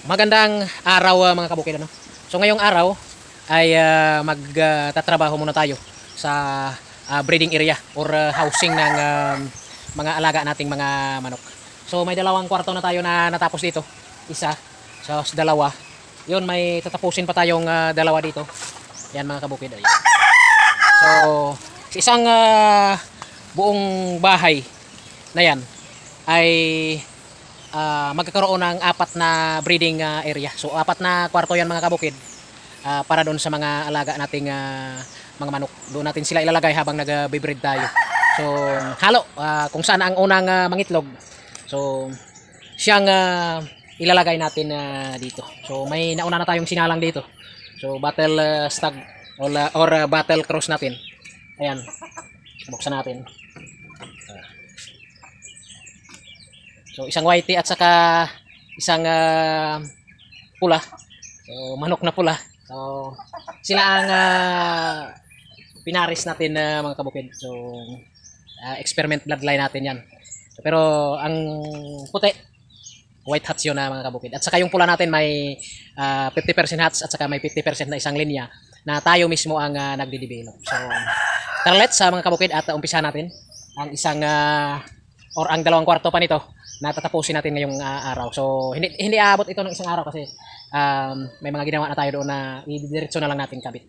Magandang araw mga kabukid, ano? So ngayong araw ay magtatrabaho muna tayo sa breeding area or housing ng mga alaga nating mga manok. So may dalawang kwarto na tayo na natapos dito. Isa, so sa dalawa. Yun, may tatapusin pa tayong dalawa dito. Yan mga kabukid. Ay. So sa isang buong bahay na yan ay magkakaroon ng apat na breeding area. So apat na kwarto yan mga kabukid para doon sa mga alaga nating mga manok. Doon natin sila ilalagay habang nag-breed tayo. So halo kung saan ang unang mangitlog. So siyang ilalagay natin dito. So may nauna na tayong sinalang dito. So battle stag or battle cross natin. Ayan. Buksan natin. So isang whitey at saka isang pula. So manok na pula. So sila ang pinaris natin mga kabukid. So experiment bloodline natin 'yan. So, pero ang puti white hats 'yon mga kabukid. At saka yung pula natin may 50% hats at saka may 50% na isang linya na tayo mismo ang nagde-develop. So tara let's mga kabukid at umpisa natin ang isang or ang dalawang kwarto pa nito na tatapusin natin ngayong araw. So hindi aabot ito ng isang araw kasi may mga ginawa na tayo doon na ididiretso na lang natin kabit.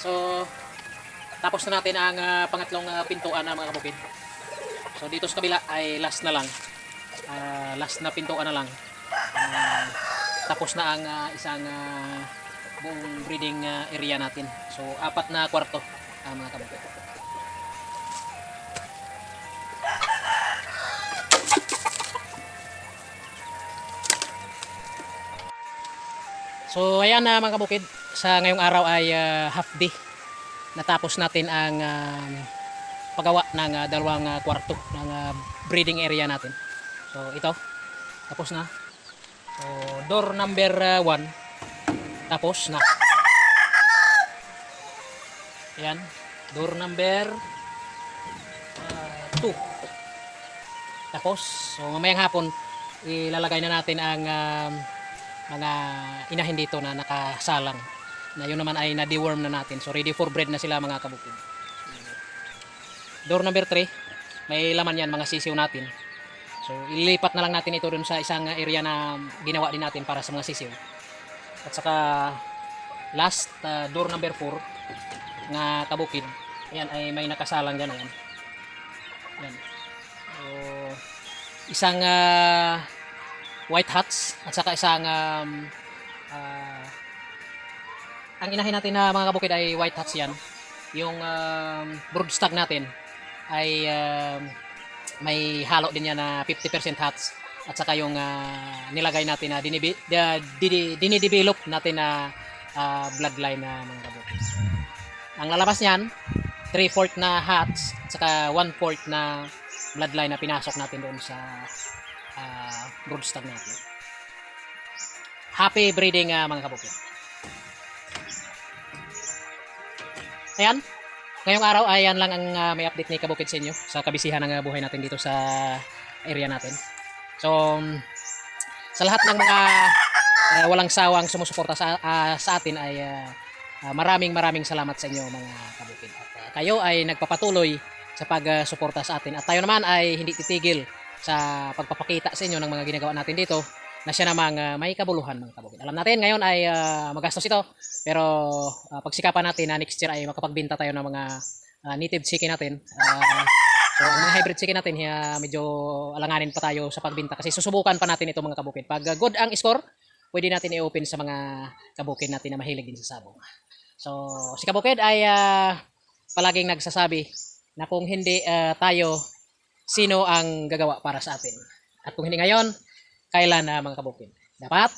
So tapos na natin ang pangatlong pintuan mga kabukid. So dito sa kabila ay last na lang. Last na pintuan na lang. Tapos na ang isang buong breeding area natin. So apat na kwarto mga kabukid. So ayan mga kabukid, sa ngayong araw ay half day. Natapos natin ang paggawa ng dalawang kwarto ng breeding area natin. So ito, tapos na. So door number 1, tapos na. Ayan, door number 2. Tapos, so mamayang hapon, ilalagay na natin ang mga inahin dito na nakasalang. Na yun naman ay na-deworm na natin. So ready for breed na sila mga kabukid. Door number 3, may laman yan mga sisiw natin. So ililipat na lang natin ito dun sa isang area na ginawa din natin para sa mga sisiw. At saka last door number 4 na kabukid. Ayan ay may nakasalang dyan. Ayan. Ayan. So isang white hats at saka isang ang inahin natin na mga kabukid ay white hats yan. Yung broodstag natin ay may halo din yan na 50% hats at saka yung nilagay natin na dinidevelop natin na bloodline na mga kabukid. Ang lalabas niyan, 3/4 na hats at saka 1/4 na bloodline na pinasok natin doon sa broodstock natin. Happy breeding mga kabukid. Ayan, ngayong araw ay yan lang ang may update ni Kabukid sa inyo sa kabisihan ng buhay natin dito sa area natin. So, sa lahat ng mga walang sawang sumusuporta sa atin ay maraming salamat sa inyo mga kabukid. At kayo ay nagpapatuloy sa pagsuporta sa atin. At tayo naman ay hindi titigil sa pagpapakita sa inyo ng mga ginagawa natin dito na siya namang may kabuluhan mga kabukid. Alam natin ngayon ay magastos ito, pero pagsikapan natin na next year ay makapagbenta tayo ng mga native chicken natin. So ang mga hybrid chicken natin, medyo alanganin pa tayo sa pagbenta kasi susubukan pa natin ito mga kabukid. Pag good ang score, pwede natin i-open sa mga kabukid natin na mahilig din sa sabong. So si Kabukid ay palaging nagsasabi na kung hindi tayo, sino ang gagawa para sa atin? At kung hindi ngayon, kailan na mga kabukid? Dapat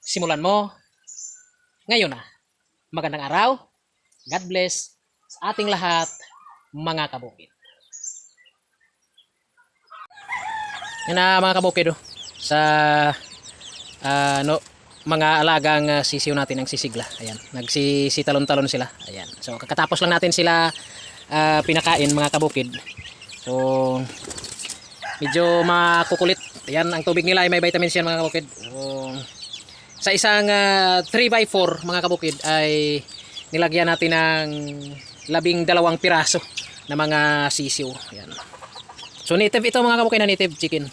simulan mo ngayon na. Magandang araw. God bless sa ating lahat mga kabukid. Yan na mga kabukid sa mga alagang sisiw natin ang sisigla. Ayan, nagsisitalon-talon sila. Ayan. So kakatapos lang natin sila pinakain mga kabukid. So medyo makukulit. Ayan, ang tubig nila ay may vitamins yan mga kabukid. So, sa isang 3x4 mga kabukid ay nilagyan natin ng 12 piraso na mga sisiw. Ayan. So native ito mga kabukid, na native chicken.